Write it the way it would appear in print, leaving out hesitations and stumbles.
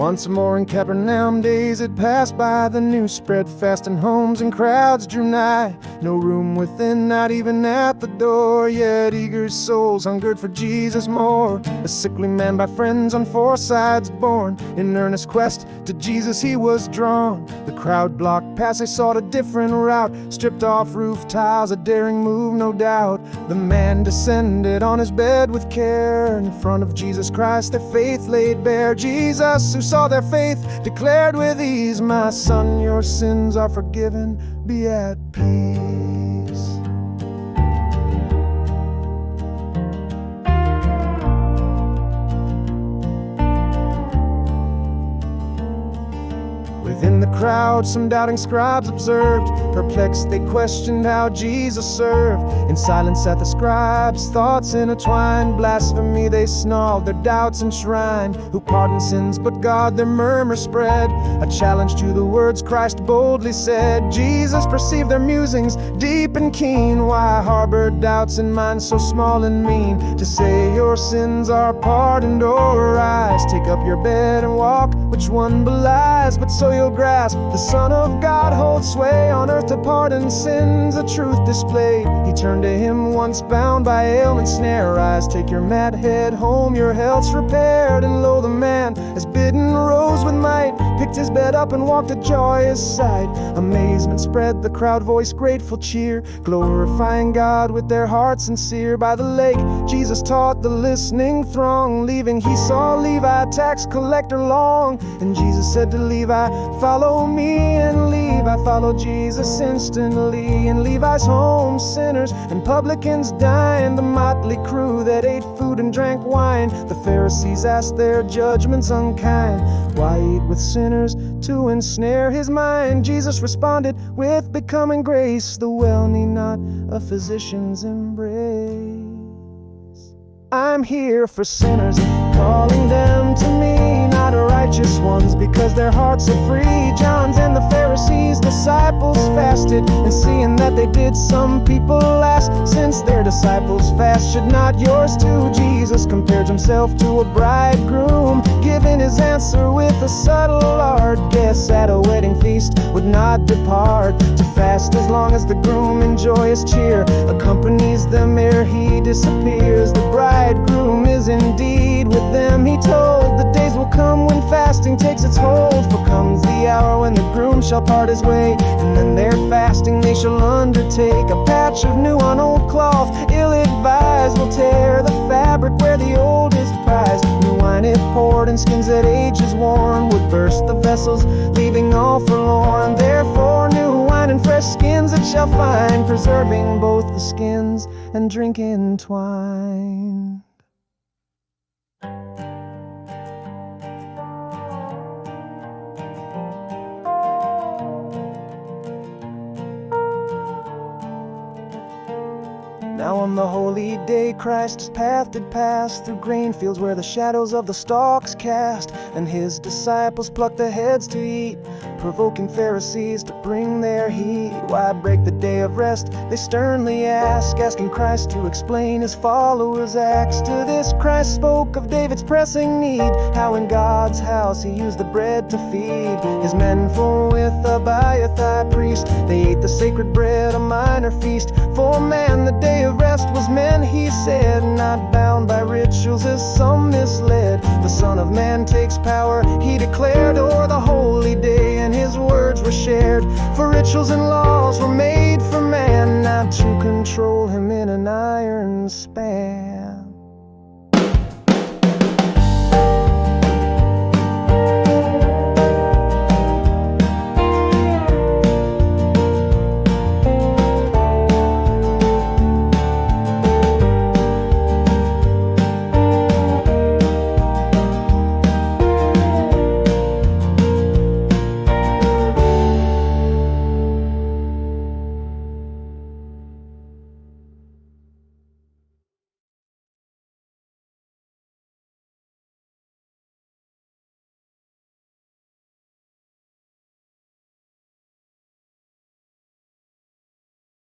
Once more in Capernaum, days had passed by. The news spread fast in homes and crowds drew nigh. No room within, not even at the door, yet eager souls hungered for Jesus more. A sickly man by friends on four sides borne, in earnest quest to Jesus he was drawn. The crowd blocked past, they sought a different route, stripped off roof tiles, a daring move no doubt. The man descended on his bed with care. In front of Jesus Christ their faith laid bare. Jesus, who saw their faith, declared with ease, "My son, your sins are forgiven, be at peace." Within the crowd, some doubting scribes observed. Perplexed, they questioned how Jesus served. In silence sat the scribes, thoughts intertwined. Blasphemy, they snarled, their doubts enshrined. Who pardons sins but God, their murmur spread. A challenge to the words Christ boldly said. Jesus perceived their musings, deep and keen. Why harbor doubts in minds so small and mean? To say your sins are pardoned or rise. Take up your bed and walk, which one belies? But so you'll grasp, the Son of God holds sway on earth to pardon sins, a truth displayed. He turned to him once bound by ailment snare. Rise, take your mad head home, your health's repaired. And lo, the man, as bidden, rose with might, picked his bed up and walked a joyous sight. Amazement spread, the crowd voiced grateful cheer, glorifying God with their hearts sincere. By the lake, Jesus taught the listening throng. Leaving, he saw Levi, tax collector long. And Jesus said to Levi, "Follow me," and Levi followed Jesus instantly. In Levi's home, sinners and publicans dined, the motley crew that ate food and drank wine. The Pharisees asked their judgments unkind, "Why eat with sinners to ensnare his mind?" Jesus responded with becoming grace, "The well need not a physician's embrace. I'm here for sinners, calling them to me, not righteous ones, because their hearts are free." John's and the Pharisees' disciples fasted, and seeing that they did, some people asked, "Since their disciples fast, should not yours too?" Jesus compared himself to a bridegroom, giving his answer with a subtle art. Guests at a wedding feast would not depart to fast as long as the groom in joyous cheer accompanies them ere he disappears. The bridegroom is indeed with them, he told. The days will come when fasting takes its hold, for comes the hour when the groom shall part his way, and then their fasting they shall undertake. A patch of new on old cloth, ill-advised, will tear the fabric where the old is prized. New wine, if poured in skins that age is worn, would burst the vessels, leaving all forlorn. Therefore new wine and fresh skins it shall find, preserving both the skins and drink entwined. Now on the holy day Christ's path did pass through grain fields where the shadows of the stalks cast, and his disciples plucked the heads to eat, provoking Pharisees to bring their heat. Why break the day of rest, they sternly ask, asking Christ to explain his followers' acts. To this Christ spoke of David's pressing need, how in God's house he used the bread to feed his men, for with Abiathar high priest they ate the sacred bread, a minor feast. For man the day of rest was meant, he said, not bound by rituals as some misled. The Son of Man takes power, he declared, o'er the holy day, and his words were shared. For rituals and laws were made for man, not to control him in an iron span.